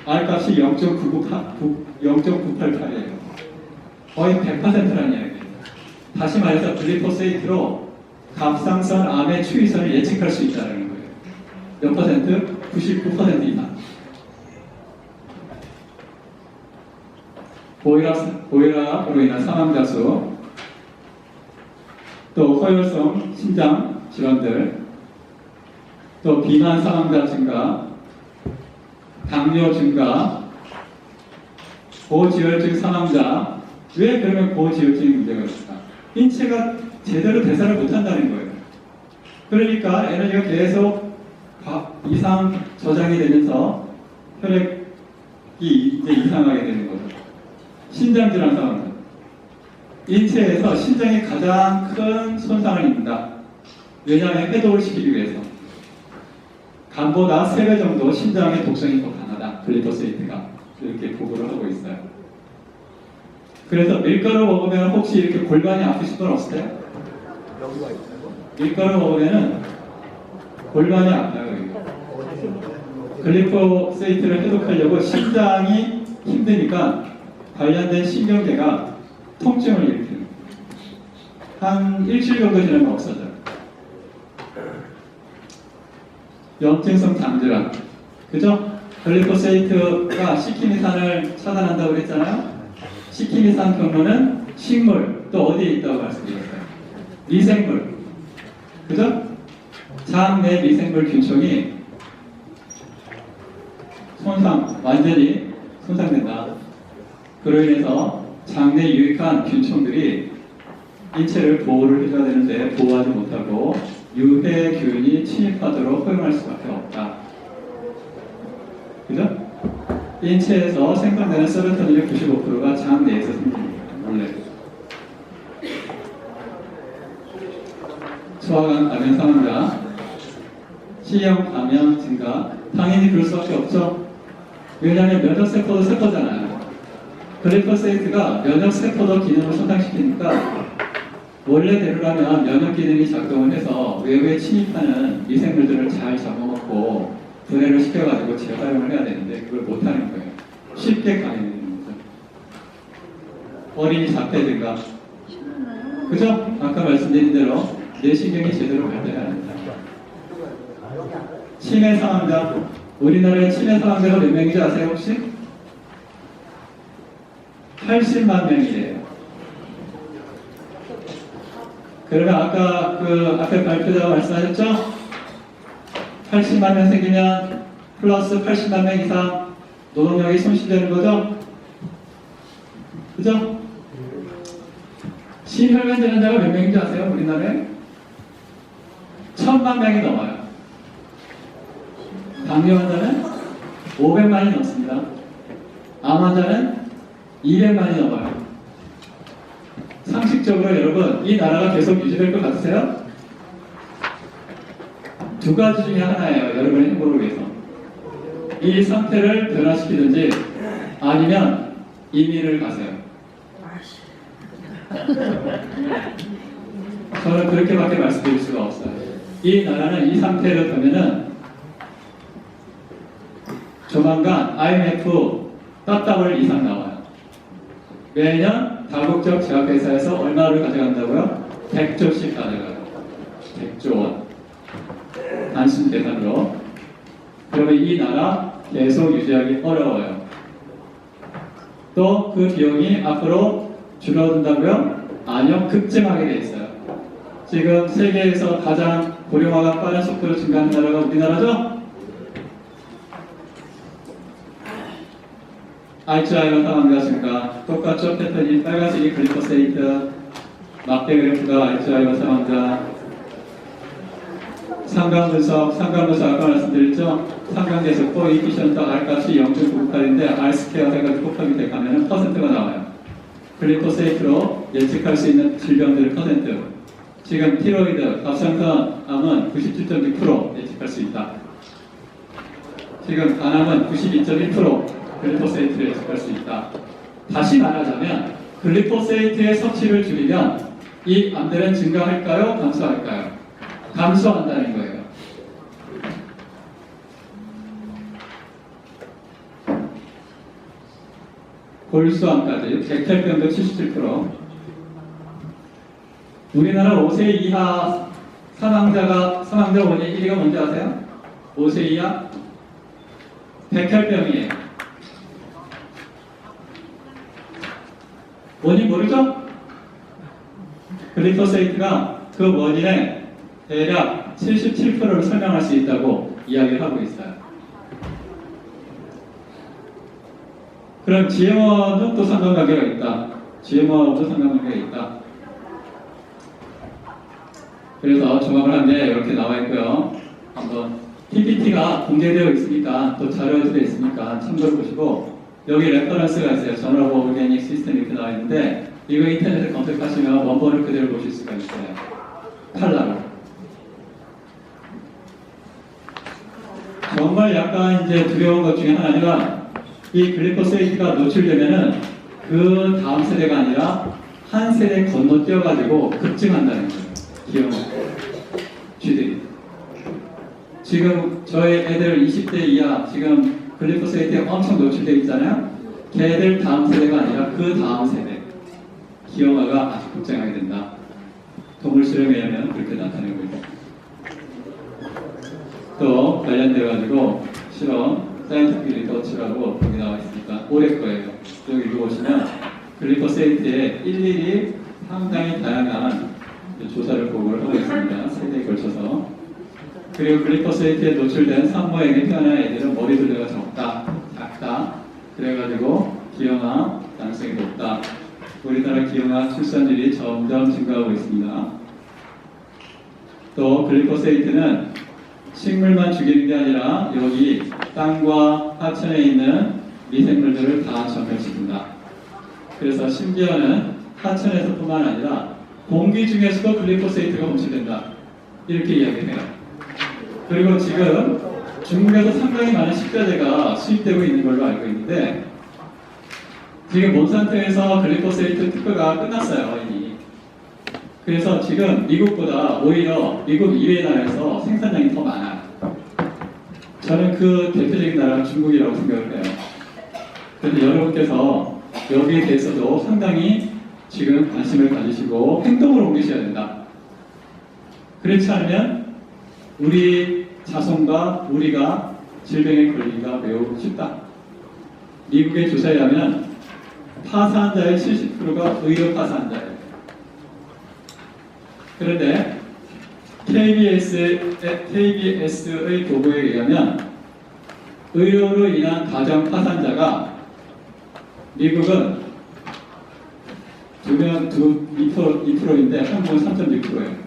R값이 0.988이에요. 거의 100%라는 이야기예요. 다시 말해서 글리포세이트로 갑상선암의 추이선을 예측할 수 있다는 거예요. 몇 퍼센트? 99% 이상. 보이라로 인한 사망자 수, 또 허혈성 심장 질환들, 또 비만 사망자 증가, 당뇨 증가, 고지혈증 사망자. 왜 그러면 고지혈증이 문제가 있을까? 인체가 제대로 대사를 못한다는 거예요. 그러니까 에너지가 계속 이상 저장이 되면서 혈액이 이제 이상하게 되는 거죠. 신장질환 상황은 인체에서 신장이 가장 큰 손상을 입는다. 왜냐하면 해독을 시키기 위해서. 간보다 3배 정도 신장의 독성이 더 강하다. 글리포세이트가 이렇게 보고를 하고 있어요. 그래서 밀가루 먹으면 혹시 이렇게 골반이 아프실 분 없으세요? 여기가 있어요? 밀가루 먹으면 골반이 아파요. 글리포세이트를 해독하려고 심장이 힘드니까 관련된 신경계가 통증을 일으켜요. 한 일주일 정도 지나면 없어져요. 염증성 장질환, 그죠? 글리포세이트가 시키미산을 차단한다고 그랬잖아요. 시키미산 경로는 식물, 또 어디에 있다고 말씀드렸어요? 미생물, 그죠? 장 내 미생물 균총이 완전히 손상된다. 그로 인해서 장내 유익한 균총들이 인체를 보호를 해줘야 되는데 보호하지 못하고 유해균이 침입하도록 허용할 수밖에 없다. 그죠? 인체에서 생성되는 세로토닌의 95%가 장 내에서 생깁니다. 원래. 소화관 감염 사망자, C형 감염 증가, 당연히 그럴 수밖에 없죠. 왜냐하면 면역세포도 세포잖아요. 글리포세이트가 면역세포도 기능을 손상시키니까 원래대로라면 면역 기능이 작동을 해서 외부에 침입하는 미생물들을 잘 잡아먹고 분해를 시켜가지고 재활용을 해야 되는데 그걸 못하는 거예요. 쉽게 감염이 되는 거죠. 어린이 자폐든가, 그죠? 아까 말씀드린 대로 뇌신경이 제대로 발달이 안 된다. 치매 사망자, 우리나라의 치매 사망자가 몇 명인지 아세요 혹시? 80만 명이래요. 그러면 아까 그 앞에 발표자가 말씀하셨죠? 80만 명 생기면 플러스 80만 명 이상 노동력이 손실되는 거죠? 그죠? 심혈관 질환자가 몇 명인지 아세요? 우리나라에? 1000만 명이 넘어요. 당뇨 환자는 500만이 넘습니다. 암 환자는 200만이 넘어요. 상식적으로 여러분, 이 나라가 계속 유지될 것 같으세요? 두 가지 중에 하나예요. 여러분의 행복을 위해서. 이 상태를 변화시키든지 아니면 이민을 가세요. 저는 그렇게밖에 말씀드릴 수가 없어요. 이 나라는 이 상태로 되면은 조만간 IMF $1 이상 나와요. 매년 다국적 제약회사에서 얼마를 가져간다고요? 100조씩 가져가요. 100조 원. 단순 계산으로. 그러면 이 나라 계속 유지하기 어려워요. 또 그 비용이 앞으로 줄어든다고요? 아니요, 급증하게 돼 있어요. 지금 세계에서 가장 고령화가 빠른 속도로 증가하는 나라가 우리나라죠? 알츠하이머 사망자 증가, 똑같죠? 패턴이 빨간색이 글리코세이트, 막대 그래프가 알츠하이머 사망자, 상관분석 아까 말씀드렸죠? 상관계속 코에피션트 R값이 0.98인데 R스퀘어 해가지고 곱하기 100 하면 퍼센트가 나와요. 글리코세이트로 예측할 수 있는 질병들의 퍼센트. 지금 티로이드, 갑상선암은 97.6% 예측할 수 있다. 지금 간암은 92.1% 글리포세이트를 예측할 수 있다. 다시 말하자면 글리포세이트의 섭취를 줄이면 이 암들은 증가할까요? 감소할까요? 감소한다는 거예요. 골수암까지, 백혈병도 77%. 우리나라 5세 이하 사망자 원인 1위가 뭔지 아세요? 5세 이하? 백혈병이에요. 원인 모르죠? 글리포세이트가 그 원인의 대략 77%를 설명할 수 있다고 이야기를 하고 있어요. 그럼 GMO는 또 상관관계가 있다. GMO도 상관관계가 있다. 그래서 조합을 한 게 이렇게 나와 있고요. 한번 PPT가 공개되어 있으니까 또 자료들이 있으니까 참고해 보시고 여기 레퍼런스가 있어요. 저널 오브 오르가닉 시스템 이렇게 나와 있는데 이거 인터넷에 검색하시면 원본을 그대로 보실 수가 있어요. 칼라로. 정말 약간 이제 두려운 것 중에 하나가 이 글리포세이트가 노출되면은 그 다음 세대가 아니라 한 세대 건너뛰어가지고 급증한다는 거예요. 기억 쥐들이. 지금 저희 애들 20대 이하 지금 글리포세이트에 엄청 노출되어 있잖아요. 걔들 다음 세대가 아니라 그 다음 세대 기형아가 아주 급증하게 된다. 동물 실험에 의하면 그렇게 나타내고 있다. 또 관련되어 가지고 실험 사이언티픽 리서치라고 여기 나와 있으니까 올해 거예요. 여기 보시면 글리포세이트에 일일이 상당히 다양한 조사를 보고를 하고 있습니다. 세대에 걸쳐서. 그리고 글리포세이트에 노출된 산모에게 태어난 애들은 머리 둘레가 작다. 그래가지고 기형아 가능성이 높다. 우리나라 기형아 출산율이 점점 증가하고 있습니다. 또 글리포세이트는 식물만 죽이는 게 아니라 여기 땅과 하천에 있는 미생물들을 다 전멸시킨다. 그래서 심지어는 하천에서뿐만 아니라 공기 중에서도 글리포세이트가 검출된다. 이렇게 이야기해요. 그리고 지금 중국에서 상당히 많은 식자재가 수입되고 있는 걸로 알고 있는데 지금 몬산토에서 글리포세이트 특허가 끝났어요, 이미. 그래서 지금 미국보다 오히려 미국 이외의 나라에서 생산량이 더 많아요. 저는 그 대표적인 나라가 중국이라고 생각을 해요. 그래서 여러분께서 여기에 대해서도 상당히 지금 관심을 가지시고 행동으로 옮기셔야 된다. 그렇지 않으면 우리 자손과 우리가 질병에 걸리기가 매우 쉽다. 미국의 조사에 의하면 파사한자의 70%가 의료 파사한자예요. 그런데 KBS의 보고에 의하면 의료로 인한 가정 파산자가 미국은 2%인데 한국은 3.6%예요.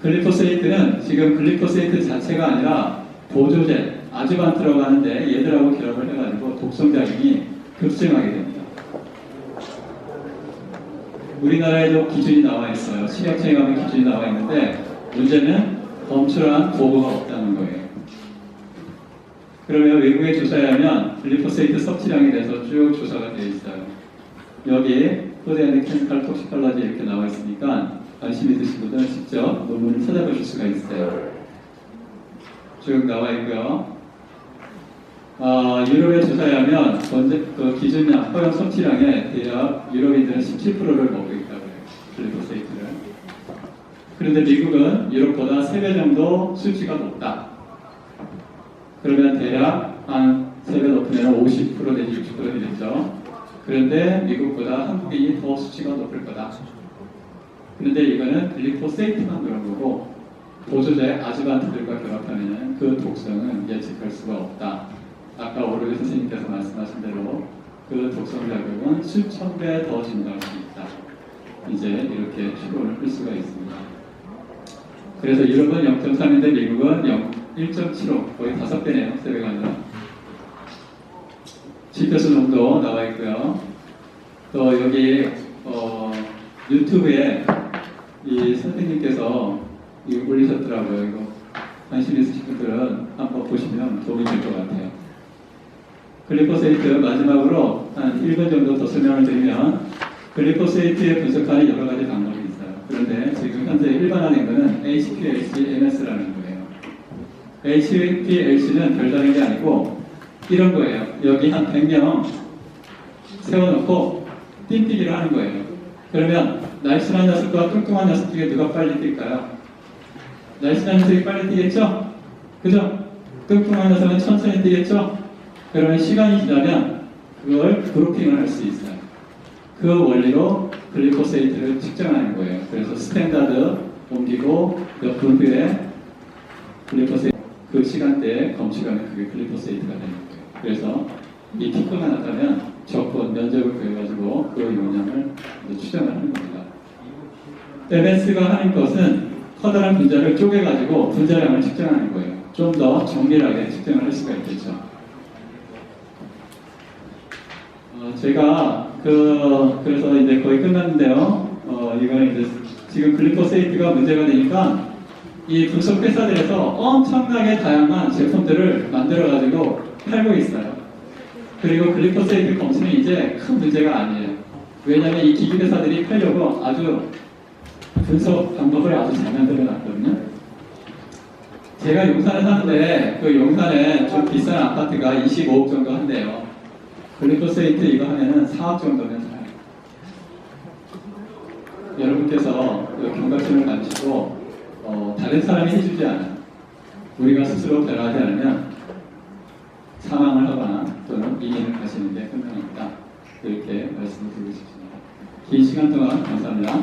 글리포세이트는 지금 글리포세이트 자체가 아니라 보조제, 아주반트라고 하는데 얘들하고 결합을 해가지고 독성작용이 급증하게 됩니다. 우리나라에도 기준이 나와 있어요. 식약청에 가면 기준이 나와 있는데 문제는 검출한 보고가 없다는 거예요. 그러면 외국의 조사에 하면 글리포세이트 섭취량에 대해서 쭉 조사가 되어 있어요. 여기에 푸드 앤드 케미컬 톡시컬러지 이렇게 나와 있으니까 관심 있으신 분들은 직접 논문을 찾아보실 수가 있어요. 쭉 나와 있고요. 유럽의 조사에 하면 그 기준량, 허용 섭취량에 대략 유럽인들은 17%를 먹고 있다고 해요. 글리포세이트를. 그런데 미국은 유럽보다 3배 정도 수치가 높다. 그러면 대략 한 3배 높으면 50% 내지 60% 되겠죠. 그런데 미국보다 한국인이 더 수치가 높을 거다. 그런데 이거는 글리포세이트만 그런 거고 보조제 아주반트들과 결합하면 그 독성은 예측할 수가 없다. 아까 오르게 선생님께서 말씀하신 대로 그 독성 작용은 수천 배 더 증가할 수 있다. 이제 이렇게 추론을 할 수가 있습니다. 그래서 유럽은 0.3인데 미국은 1.75, 거의 5배네요. 3배가 아니라. 지표수 농도 나와 있고요. 또 여기 유튜브에 이 선생님께서 이거 올리셨더라고요. 이거 관심 있으신 분들은 한번 보시면 도움이 될 것 같아요. 글리포세이트 마지막으로 한 1분 정도 더 설명을 드리면 글리포세이트에 분석하는 여러 가지 방법이 있어요. 그런데 지금 현재 일반화된 것은 HPLC-MS라는 거예요. HPLC는 별다른 게 아니고 이런 거예요. 여기 한 100명 세워놓고 띵뛰기를 하는 거예요. 그러면 날씬한 녀석과 뚱뚱한 녀석 중에 누가 빨리 뛸까요? 날씬한 녀석이 빨리 뛰겠죠? 그죠? 뚱뚱한 녀석은 천천히 뛰겠죠? 그러면 시간이 지나면 그걸 그룹핑을 할 수 있어요. 그 원리로 글리포세이트를 측정하는 거예요. 그래서 스탠다드 옮기고 몇 분 후에 글리포세이트 그 시간대에 검출하면 그게 글리포세이트가 되는 거예요. 그래서 이 특허가 나타나면 적분 면적을 구해가지고 그 용량을 추정을 하는 겁니다. MS가 하는 것은 커다란 분자를 쪼개가지고 분자량을 측정하는 거예요. 좀 더 정밀하게 측정을 할 수가 있겠죠. 제가 그래서 이제 거의 끝났는데요. 이거는 이제 지금 글리포세이트가 문제가 되니까 이 분석 회사들에서 엄청나게 다양한 제품들을 만들어가지고 팔고 있어요. 그리고 글리포세이트 검수는 이제 큰 문제가 아니에요. 왜냐하면 이 기기 회사들이 팔려고 아주 분석 방법을 아주 잘 만들어놨거든요. 제가 용산에 사는데 그 용산에 좀 비싼 아파트가 25억 정도 한대요. 글리포세이트 이거 하면은 4억 정도면 사요. 여러분께서 경각심을 가지시고 다른 사람이 해주지 않아요. 우리가 스스로 변하지 않으면 사망을 하거나 또는 이민을 가시는 게 현명합니다. 이렇게 말씀을 드리고 싶습니다. 긴 시간 동안 감사합니다.